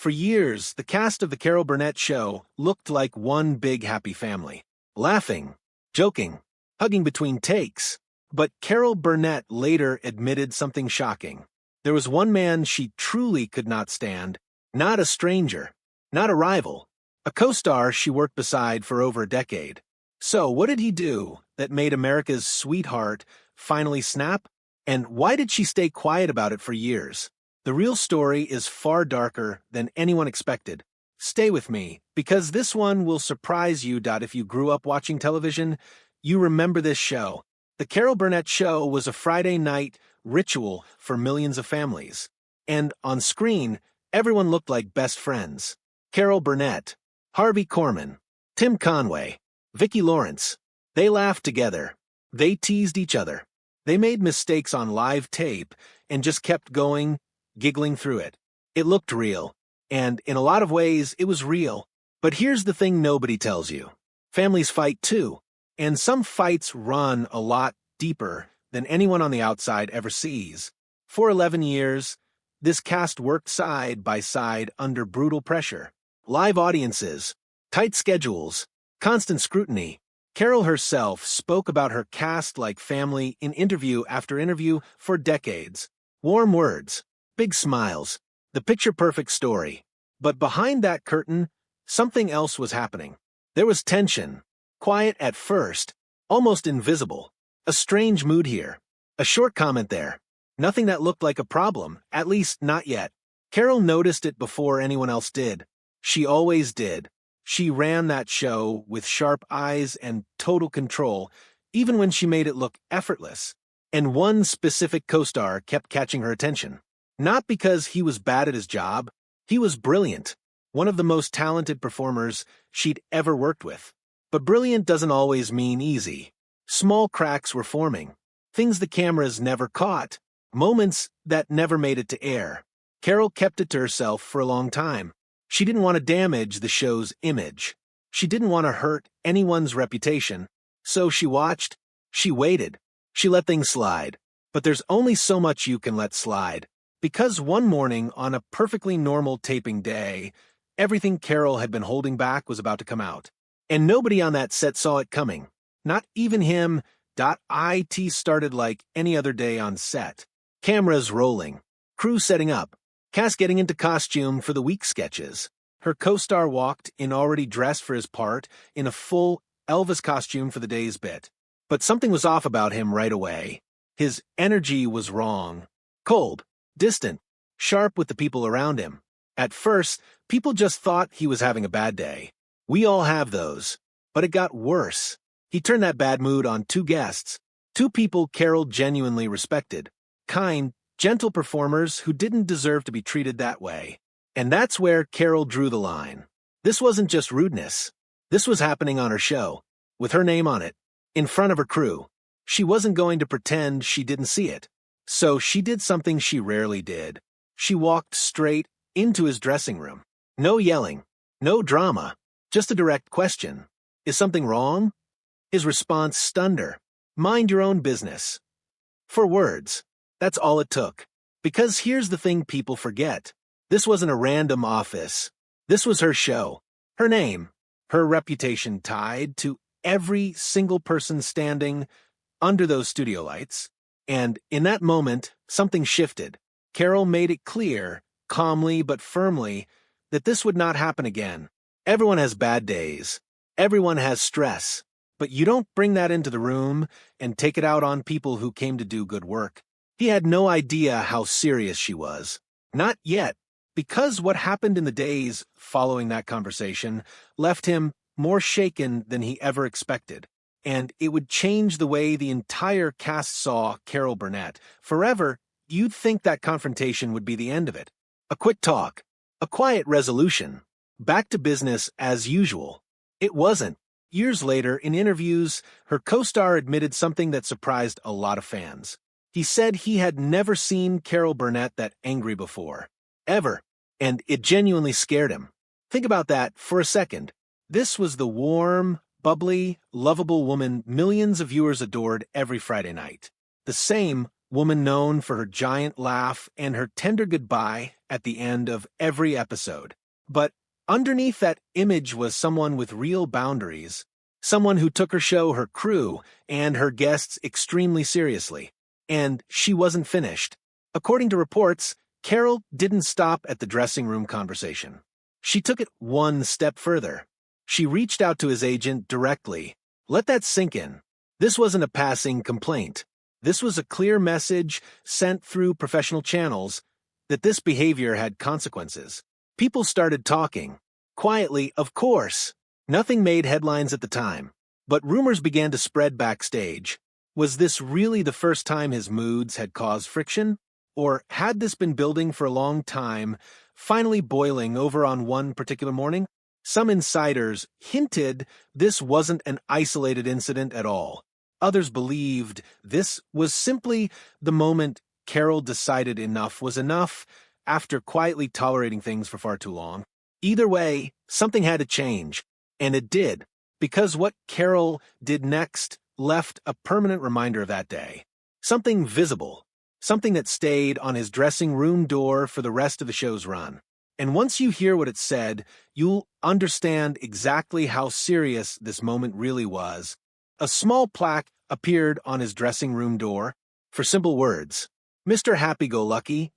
For years, the cast of The Carol Burnett Show looked like one big happy family, laughing, joking, hugging between takes. But Carol Burnett later admitted something shocking. There was one man she truly could not stand, not a stranger, not a rival, a co-star she worked beside for over a decade. So what did he do that made America's sweetheart finally snap? And why did she stay quiet about it for years? The real story is far darker than anyone expected. Stay with me, because this one will surprise you. If you grew up watching television, you remember this show. The Carol Burnett Show was a Friday night ritual for millions of families. And on screen, everyone looked like best friends. Carol Burnett, Harvey Korman, Tim Conway, Vicki Lawrence. They laughed together. They teased each other. They made mistakes on live tape and just kept going, giggling through it. It looked real. And in a lot of ways, it was real. But here's the thing nobody tells you. Families fight too. And some fights run a lot deeper than anyone on the outside ever sees. For 11 years, this cast worked side by side under brutal pressure. Live audiences, tight schedules, constant scrutiny. Carol herself spoke about her cast like family in interview after interview for decades. Warm words, big smiles, the picture-perfect story. But behind that curtain, something else was happening. There was tension. Quiet at first, almost invisible. A strange mood here. A short comment there. Nothing that looked like a problem, at least not yet. Carol noticed it before anyone else did. She always did. She ran that show with sharp eyes and total control, even when she made it look effortless. And one specific co-star kept catching her attention. Not because he was bad at his job. He was brilliant. One of the most talented performers she'd ever worked with. But brilliant doesn't always mean easy. Small cracks were forming. Things the cameras never caught. Moments that never made it to air. Carol kept it to herself for a long time. She didn't want to damage the show's image. She didn't want to hurt anyone's reputation. So she watched. She waited. She let things slide. But there's only so much you can let slide. Because one morning, on a perfectly normal taping day, everything Carol had been holding back was about to come out. And nobody on that set saw it coming. Not even him. It started like any other day on set. Cameras rolling. Crew setting up. Cast getting into costume for the week sketches. Her co-star walked in already dressed for his part in a full Elvis costume for the day's bit. But something was off about him right away. His energy was wrong. Cold. Distant. Sharp with the people around him. At first, people just thought he was having a bad day. We all have those. But it got worse. He turned that bad mood on two guests. Two people Carol genuinely respected. Kind, gentle performers who didn't deserve to be treated that way. And that's where Carol drew the line. This wasn't just rudeness. This was happening on her show, with her name on it, in front of her crew. She wasn't going to pretend she didn't see it. So she did something she rarely did. She walked straight into his dressing room. No yelling. No drama. Just a direct question. Is something wrong? His response stunned her. Mind your own business. 4 words. That's all it took. Because here's the thing people forget. This wasn't a random office. This was her show. Her name. Her reputation tied to every single person standing under those studio lights. And in that moment, something shifted. Carol made it clear, calmly but firmly, that this would not happen again. Everyone has bad days. Everyone has stress. But you don't bring that into the room and take it out on people who came to do good work. He had no idea how serious she was. Not yet. Because what happened in the days following that conversation left him more shaken than he ever expected. And it would change the way the entire cast saw Carol Burnett. Forever, you'd think that confrontation would be the end of it. A quick talk. A quiet resolution. Back to business as usual. It wasn't. Years later, in interviews, her co-star admitted something that surprised a lot of fans. He said he had never seen Carol Burnett that angry before. Ever. And it genuinely scared him. Think about that for a second. This was the warm, bubbly, lovable woman millions of viewers adored every Friday night. The same woman known for her giant laugh and her tender goodbye at the end of every episode. But underneath that image was someone with real boundaries, someone who took her show, her crew, and her guests extremely seriously. And she wasn't finished. According to reports, Carol didn't stop at the dressing room conversation. She took it one step further. She reached out to his agent directly. Let that sink in. This wasn't a passing complaint. This was a clear message sent through professional channels that this behavior had consequences. People started talking. Quietly, of course. Nothing made headlines at the time. But rumors began to spread backstage. Was this really the first time his moods had caused friction? Or had this been building for a long time, finally boiling over on one particular morning? Some insiders hinted this wasn't an isolated incident at all. Others believed this was simply the moment Carol decided enough was enough after quietly tolerating things for far too long. Either way, something had to change, and it did, because what Carol did next left a permanent reminder of that day. Something visible, something that stayed on his dressing room door for the rest of the show's run. And once you hear what it said, you'll understand exactly how serious this moment really was. A small plaque appeared on his dressing room door for simple words, Mr. Happy-Go-Lucky.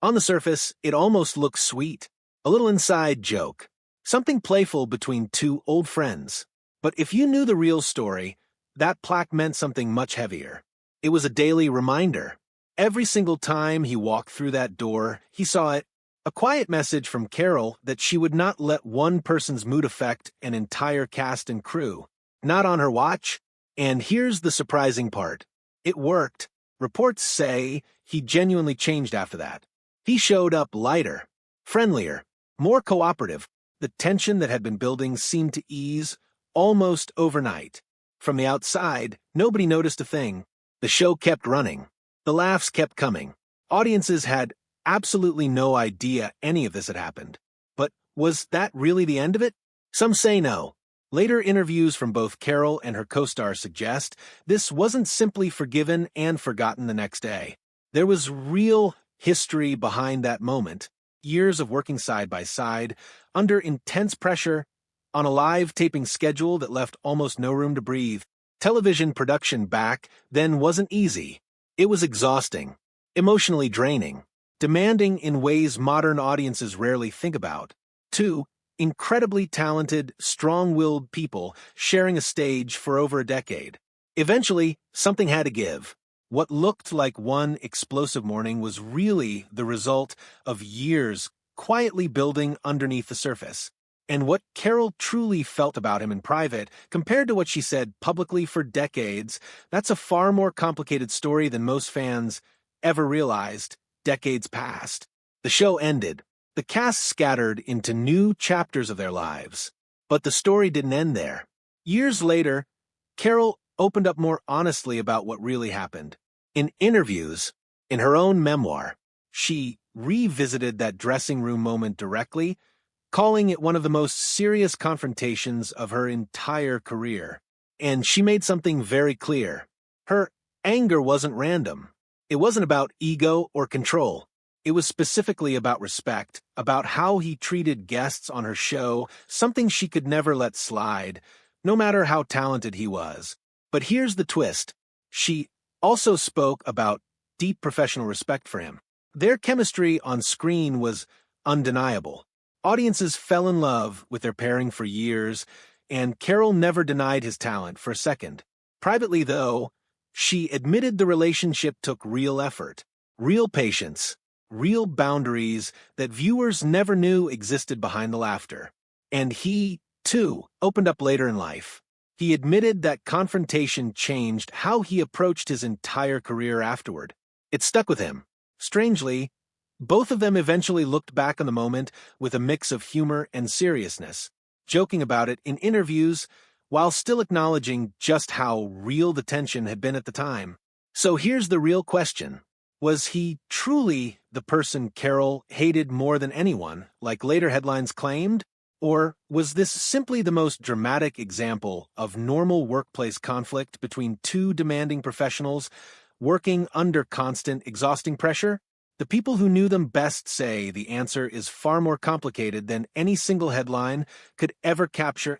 On the surface, it almost looked sweet, a little inside joke, something playful between two old friends. But if you knew the real story, that plaque meant something much heavier. It was a daily reminder. Every single time he walked through that door, he saw it, a quiet message from Carol that she would not let one person's mood affect an entire cast and crew. Not on her watch. And here's the surprising part. It worked. Reports say he genuinely changed after that. He showed up lighter, friendlier, more cooperative. The tension that had been building seemed to ease almost overnight. From the outside, nobody noticed a thing. The show kept running. The laughs kept coming. Audiences had absolutely no idea any of this had happened. But was that really the end of it? Some say no. Later interviews from both Carol and her co-star suggest this wasn't simply forgiven and forgotten the next day. There was real history behind that moment, years of working side by side, under intense pressure, on a live taping schedule that left almost no room to breathe. Television production back then wasn't easy. It was exhausting, emotionally draining, demanding in ways modern audiences rarely think about. Two incredibly talented, strong-willed people sharing a stage for over a decade. Eventually, something had to give. What looked like one explosive morning was really the result of years quietly building underneath the surface. And what Carol truly felt about him in private, compared to what she said publicly for decades, that's a far more complicated story than most fans ever realized decades past. The show ended. The cast scattered into new chapters of their lives. But the story didn't end there. Years later, Carol opened up more honestly about what really happened. In interviews, in her own memoir, she revisited that dressing room moment directly, calling it one of the most serious confrontations of her entire career. And she made something very clear. Her anger wasn't random. It wasn't about ego or control. It was specifically about respect, about how he treated guests on her show, something she could never let slide, no matter how talented he was. But here's the twist. She also spoke about deep professional respect for him. Their chemistry on screen was undeniable. Audiences fell in love with their pairing for years, and Carol never denied his talent for a second. Privately, though, she admitted the relationship took real effort, real patience, real boundaries that viewers never knew existed behind the laughter. And he, too, opened up later in life. He admitted that confrontation changed how he approached his entire career afterward. It stuck with him. Strangely, both of them eventually looked back on the moment with a mix of humor and seriousness, joking about it in interviews while still acknowledging just how real the tension had been at the time. So here's the real question. Was he truly the person Carol hated more than anyone, like later headlines claimed? Or was this simply the most dramatic example of normal workplace conflict between two demanding professionals, working under constant, exhausting pressure? The people who knew them best say the answer is far more complicated than any single headline could ever capture.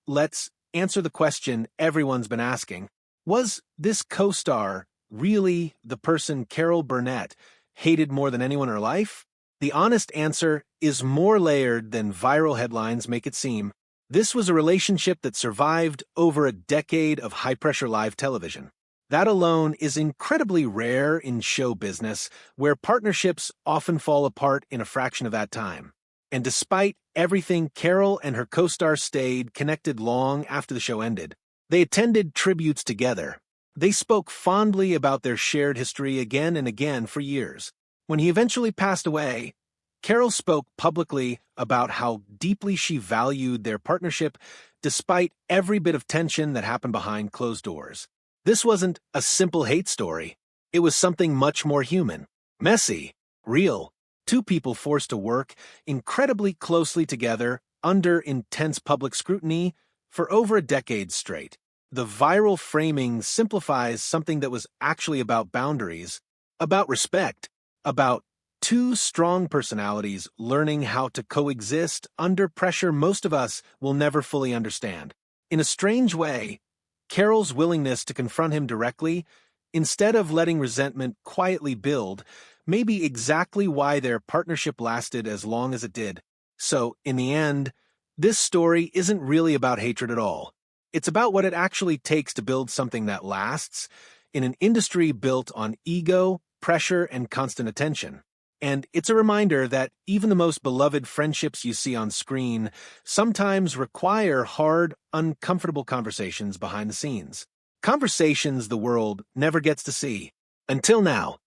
Let's answer the question everyone's been asking. Was this co-star really the person Carol Burnett hated more than anyone in her life? The honest answer is more layered than viral headlines make it seem. This was a relationship that survived over a decade of high-pressure live television. That alone is incredibly rare in show business, where partnerships often fall apart in a fraction of that time. And despite everything, Carol and her co-star stayed connected long after the show ended. They attended tributes together. They spoke fondly about their shared history again and again for years. When he eventually passed away, Carol spoke publicly about how deeply she valued their partnership despite every bit of tension that happened behind closed doors. This wasn't a simple hate story. It was something much more human, messy, real. Two people forced to work incredibly closely together under intense public scrutiny for over a decade straight. The viral framing simplifies something that was actually about boundaries, about respect, about two strong personalities learning how to coexist under pressure most of us will never fully understand. In a strange way, Carol's willingness to confront him directly, instead of letting resentment quietly build, may be exactly why their partnership lasted as long as it did. So, in the end, this story isn't really about hatred at all. It's about what it actually takes to build something that lasts in an industry built on ego, pressure, and constant attention. And it's a reminder that even the most beloved friendships you see on screen sometimes require hard, uncomfortable conversations behind the scenes. Conversations the world never gets to see. Until now.